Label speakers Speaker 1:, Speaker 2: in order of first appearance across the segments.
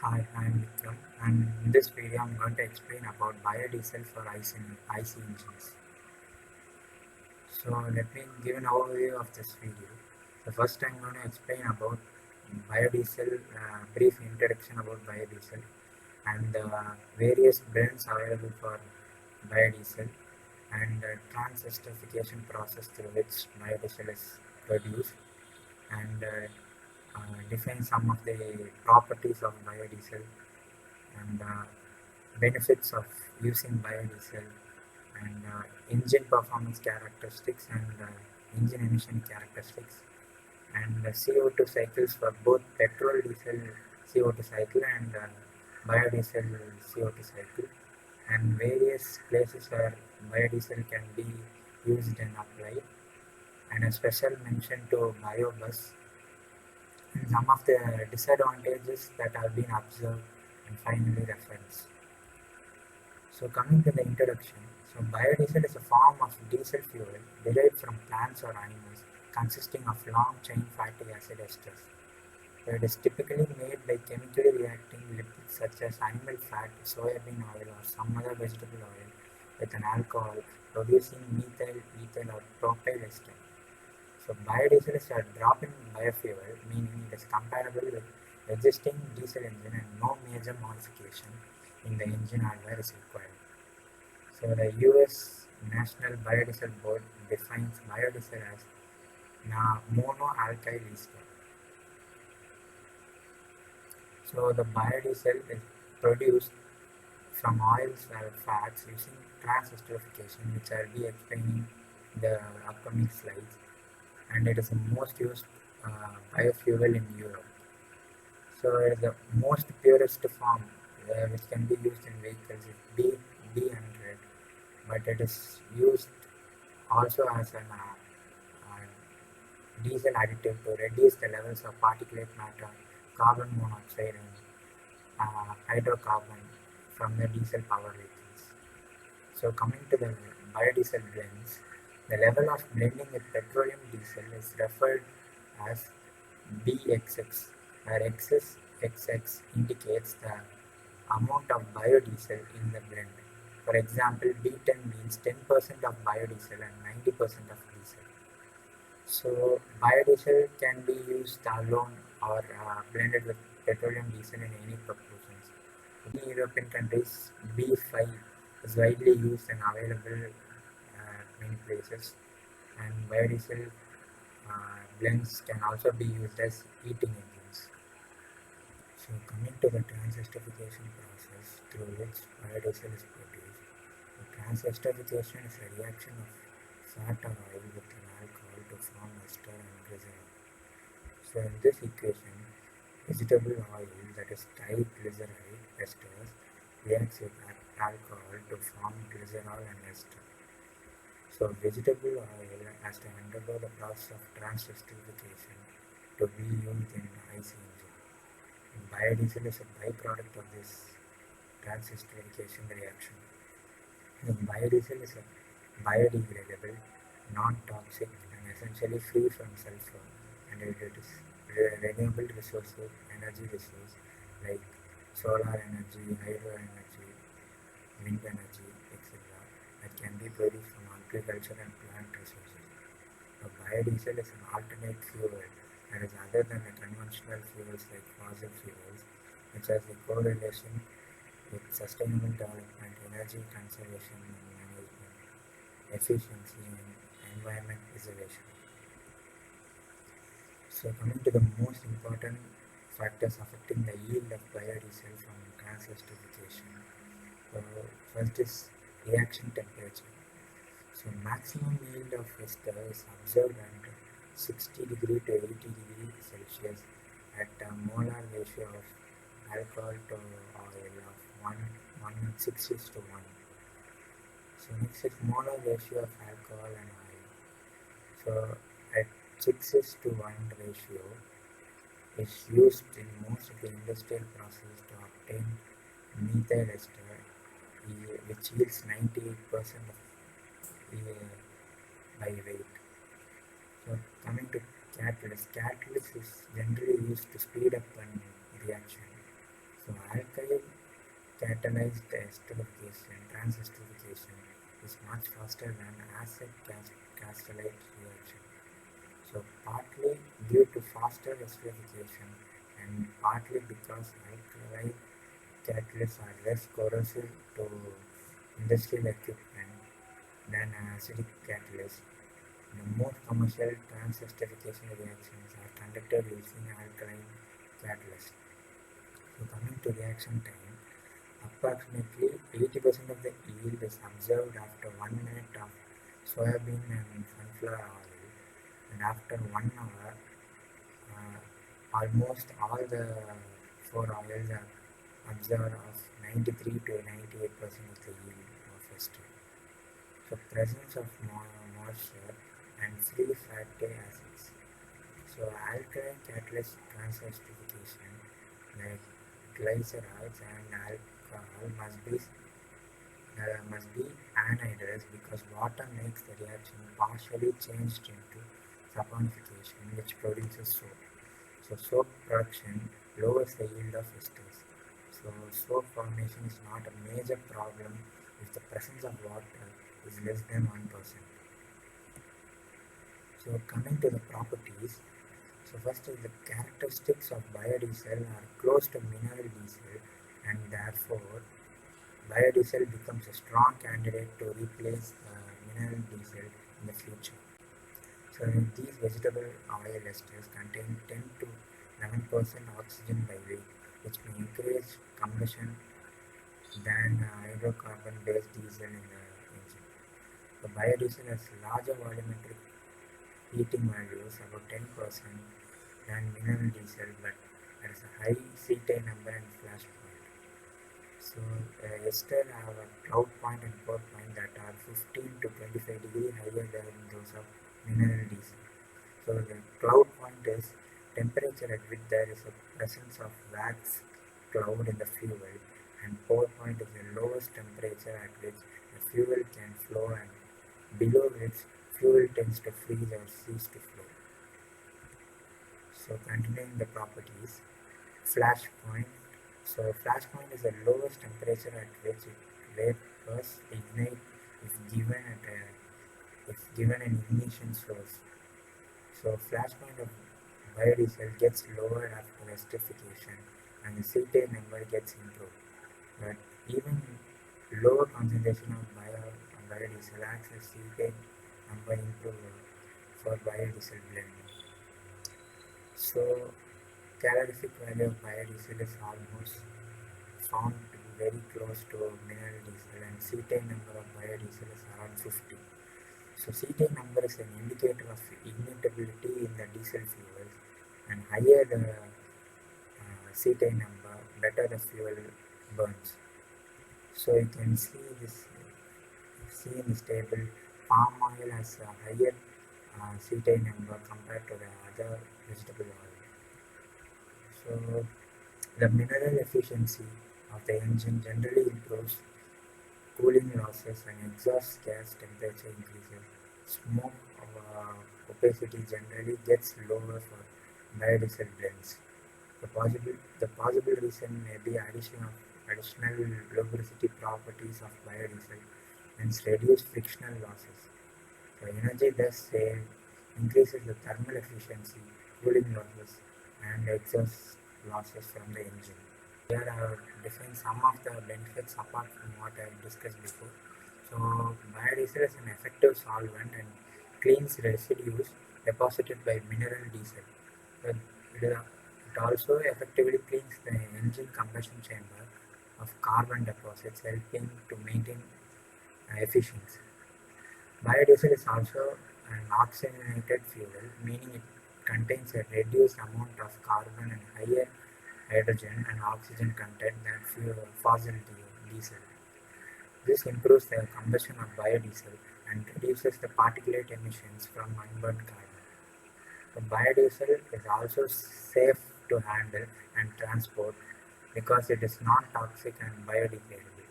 Speaker 1: Hi, I'm Vikram, and in this video I'm going to explain about biodiesel for IC engines. So let me give an overview of this video. The first I'm going to explain about biodiesel, brief introduction about biodiesel and the various blends available for biodiesel and the trans-esterification process through which biodiesel is produced and define some of the properties of biodiesel and benefits of using biodiesel and engine performance characteristics and engine emission characteristics and CO2 cycles for both petrol diesel CO2 cycle and biodiesel CO2 cycle and various places where biodiesel can be used and applied and a special mention to biobus and some of the disadvantages that have been observed and finally referenced. So coming to the introduction, so biodiesel is a form of diesel fuel derived from plants or animals consisting of long chain fatty acid esters. So it is typically made by chemically reacting lipids such as animal fat, soybean oil or some other vegetable oil with an alcohol producing methyl, ethyl or propyl ester. So biodiesel is a drop-in biofuel, meaning it is compatible with existing diesel engine and no major modification in the engine hardware is required. So the US National Biodiesel Board defines biodiesel as monoalkyl ester. So the biodiesel is produced from oils or fats using trans-esterification, which I'll be explaining in the upcoming slides, and it is the most used biofuel in Europe. So it is the most purest form which can be used in vehicles is B100, but it is used also as an diesel additive to reduce the levels of particulate matter, carbon monoxide and hydrocarbon from the diesel powered vehicles. So coming to the biodiesel blends, the level of blending with petroleum diesel is referred as BXX, where XX indicates the amount of biodiesel in the blend. For example, B10 means 10% of biodiesel and 90% of diesel. So biodiesel can be used alone or blended with petroleum diesel in any proportions. In European countries, B5 is widely used and available at many places, and biodiesel blends can also be used as heating engines. So coming to the transesterification process through which biodiesel is produced. The transesterification is a reaction of fat or oil with an alcohol to form ester and glycerol. So in this equation, vegetable oil, that is triglyceride esters, reacts with alcohol to form glycerol and ester. So vegetable oil has to undergo the process of transesterification to be used in IC engine. And biodiesel is a byproduct of this transesterification reaction. And biodiesel is a biodegradable, non-toxic and essentially free from sulfur, and it is renewable resources, energy resource like solar energy, hydro energy, wind energy, etc. that can be produced from agriculture and plant resources. So biodiesel is an alternate fuel that is other than the conventional fuels like fossil fuels, which has a correlation with sustainable development, energy conservation and management, efficiency and environment preservation. So coming to the most important factors affecting the yield of biodiesel from transesterification. First is reaction temperature. So maximum yield of ester is observed at 60 degree to 80 degree Celsius at a molar ratio of alcohol to oil of 1 6 to 1. So next is molar ratio of alcohol and oil. So at 6 to 1 ratio is used in most of the industrial processes to obtain methyl ester, which yields 98% of by weight. So coming to catalyst is generally used to speed up a reaction. So alkyl catalyzed transesterification is much faster than acid castellate reaction. So partly due to faster esterification and partly because alkali catalysts are less corrosive to industrial equipment than acidic catalysts. The most commercial transesterification reactions are conducted using alkaline catalysts. So coming to reaction time, approximately 80% of the yield is observed after 1 minute of soybean and sunflower oil, and after 1 hour, almost all the four oils are observed of 93 to 98% of the yield of ester. So presence of moisture and free fatty acids. So alkaline catalyst transesterification like glycerides and alcohol must be anhydrous because water makes the reaction partially changed into saponification, which produces soap. So soap production lowers the yield of esters. So soap formation is not a major problem if the presence of water is less than 1%. So coming to the properties, so first is the characteristics of biodiesel are close to mineral diesel, and therefore biodiesel becomes a strong candidate to replace mineral diesel in the future. So these vegetable oil esters contain 10 to 11% oxygen by weight, which may encourage combustion than hydrocarbon-based diesel in the engine. The biodiesel has larger volumetric heating values, about 10%, than mineral diesel, but there is a high cetane number and flash point. So ester have a cloud point and pour point that are 15 to 25 degrees higher than those of mineral diesel. So the cloud point is temperature at which there is a presence of wax cloud in the fuel, and pour point is the lowest temperature at which the fuel can flow, and below which fuel tends to freeze or cease to flow. So continuing the properties, flash point. So flash point is the lowest temperature at which vapors ignite if given an ignition source. So flash point of biodiesel gets lower after esterification and the cetane number gets improved. But even lower concentration of biodiesel acts as cetane number improver for biodiesel blending. So calorific value of biodiesel is almost found to be very close to mineral diesel, and cetane number of biodiesel is around 50. So cetane number is an indicator of ignitability in the diesel fuels, and higher the cetane number, better the fuel burns. So you can see in this table, palm oil has a higher cetane number compared to the other vegetable oil. So the mineral efficiency of the engine generally improves, cooling losses and exhaust gas temperature increases. Smoke opacity generally gets lower for biodiesel blends. The possible reason may be additional lubricity properties of biodiesel, hence reduced frictional losses. So energy thus saved increases the thermal efficiency, cooling losses, and exhaust losses from the engine. Here I have defined some of the benefits apart from what I discussed before. So biodiesel is an effective solvent and cleans residues deposited by mineral diesel. But it also effectively cleans the engine combustion chamber of carbon deposits, helping to maintain efficiency. Biodiesel is also an oxygenated fuel, meaning it contains a reduced amount of carbon and higher hydrogen and oxygen content than fossil diesel. This improves the combustion of biodiesel and reduces the particulate emissions from unburned carbon. The biodiesel is also safe to handle and transport because it is non-toxic and biodegradable.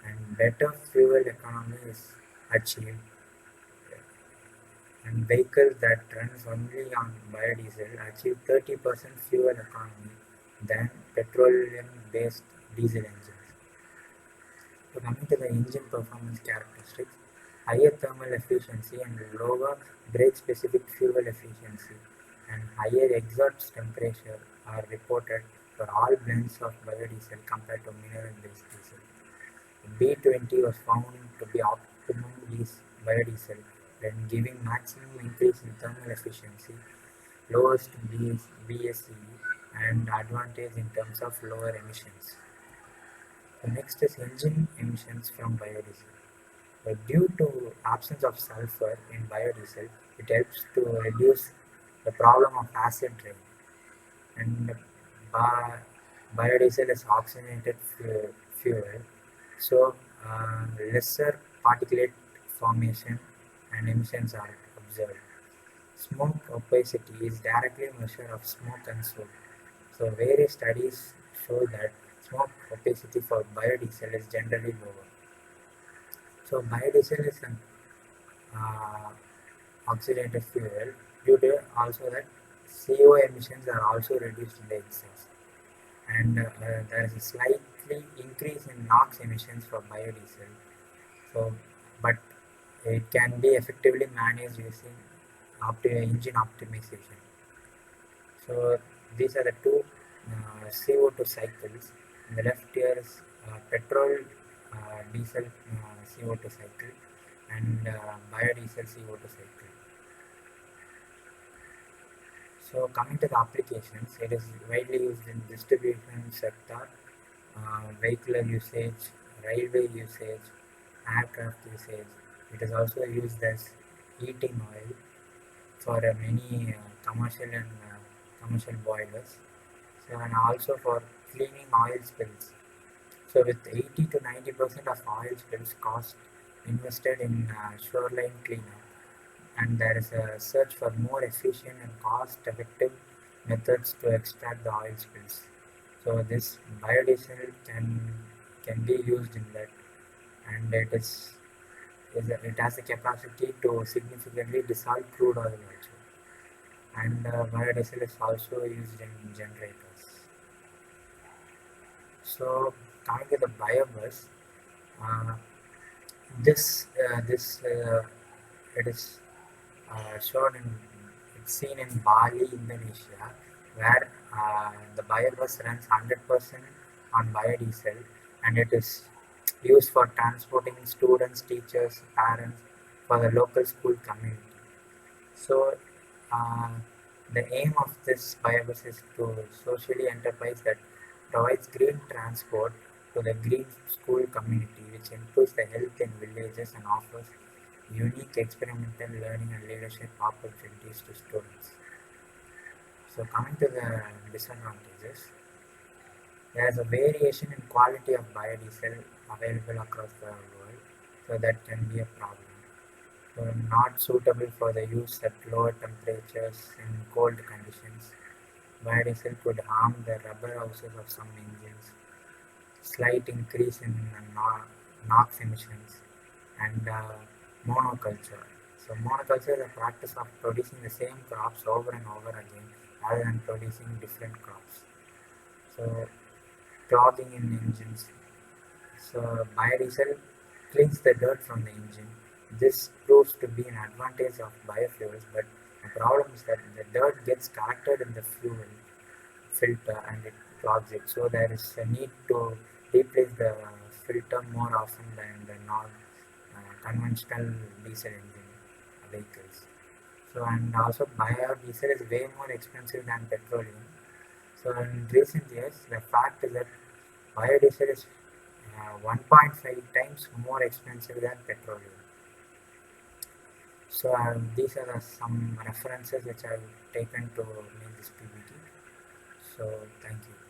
Speaker 1: And better fuel economy is achieved, and vehicles that runs only on biodiesel achieve 30% fuel economy than petroleum-based diesel engines. So coming to the engine performance characteristics, higher thermal efficiency and lower brake-specific fuel efficiency and higher exhaust temperature are reported for all blends of biodiesel compared to mineral-based diesel. B20 was found to be optimum biodiesel when giving maximum increase in thermal efficiency, lowest BSE, and advantage in terms of lower emissions. The next is engine emissions from biodiesel. Due to absence of sulfur in biodiesel, it helps to reduce the problem of acid rain. And bi- biodiesel is oxygenated fuel, so lesser particulate formation and emissions are observed. Smoke opacity is directly a measure of smoke and soot. So various studies show that smoke opacity for biodiesel is generally lower. So biodiesel is an uh, oxidative fuel due to also that CO emissions are also reduced in the exhaust. And there is a slightly increase in NOx emissions for biodiesel. So, but it can be effectively managed using engine optimization. So these are the two CO2 cycles. On the left here is petrol diesel CO2 cycle and biodiesel CO2 cycle. So coming to the applications, it is widely used in distribution sector, vehicular usage, railway usage, aircraft usage. It is also used as heating oil for many commercial boilers. So and also for cleaning oil spills. So with 80 to 90% of oil spills cost invested in shoreline cleanup, and there is a search for more efficient and cost-effective methods to extract the oil spills. So this biodiesel can be used in that, and it has the capacity to significantly dissolve crude oil also. And biodiesel is also used in generators. So coming to the biomass, uh, this it is shown in it's seen in Bali, Indonesia, where the biogas runs 100% on biodiesel, and it is used for transporting students, teachers, parents for the local school community. So, uh, the aim of this biogas is to socially enterprise that provides green transport to the green school community, which improves the health in villages and offers unique experimental learning and leadership opportunities to students. So coming to the disadvantages, there is a variation in quality of biodiesel available across the world, so that can be a problem. So not suitable for the use at lower temperatures in cold conditions. Biodiesel could harm the rubber houses of some engines. Slight increase in NOx emissions and monoculture. So monoculture is a practice of producing the same crops over and over again rather than producing different crops. So clogging in engines. So biodiesel cleans the dirt from the engine. This proves to be an advantage of biofuels, but the problem is that the dirt gets collected in the fuel filter and it clogs it. So there is a need to replace the filter more often than the conventional diesel engine vehicles. So and also biodiesel is way more expensive than petroleum. So in recent years, the fact is that biodiesel is 1.5 times more expensive than petroleum. So these are some references which I've taken to make this PPT. So thank you.